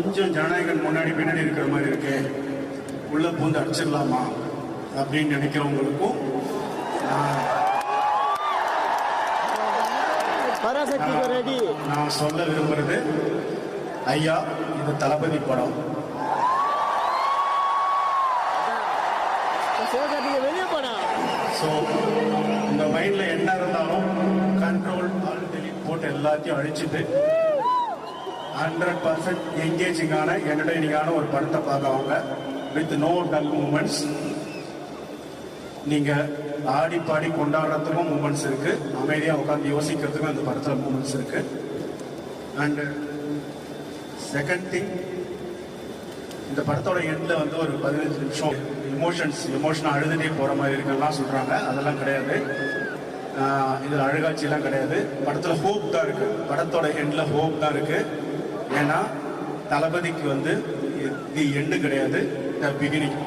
கொஞ்சம் ஜனநாயகன் முன்னாடி பின்னாடி இருக்கிற மாதிரி இருக்கு, உள்ள பூந்து அடிச்சிடலாமா அப்படின்னு நினைக்கிறவங்களுக்கும் நான் சொல்ல விரும்புறது, ஐயா இது தளபதி படம். ஸோ உங்க மைண்ட்ல என்ன இருந்தாலும் கண்ட்ரோல் ஆல் டெலிட் போட்டு எல்லாத்தையும் அழிச்சிட்டு 100% என்கேஜிங்கான என்டர்டைனிங்கான ஒரு படத்தை பார்க்கவாங்க வித் நோ டல் மூமெண்ட்ஸ். நீங்க ஆடி பாடி கொண்டாடுறதுக்கும் மூமெண்ட்ஸ் இருக்கு, அமைதியா உட்காந்து யோசிக்கிறதுக்கும் அந்த படத்துல மூமெண்ட்ஸ் இருக்கு. அண்ட் செகண்ட் திங், இந்த படத்தோட எண்ட்ல வந்து ஒரு 15 நிமிஷம் எமோஷன் அழுதுட்டே போற மாதிரி இருக்குலாம் சொல்றாங்க. அதெல்லாம் கிடையாது, இதுல அழுகாட்சியெல்லாம் கிடையாது. படத்துல ஹோப் தான் இருக்கு, படத்தோட எண்ட்ல ஹோப் தான் இருக்கு. ஏன்னா தளபதிக்கு வந்து தி எண்டு கிடையாது, தி பிகினிங்.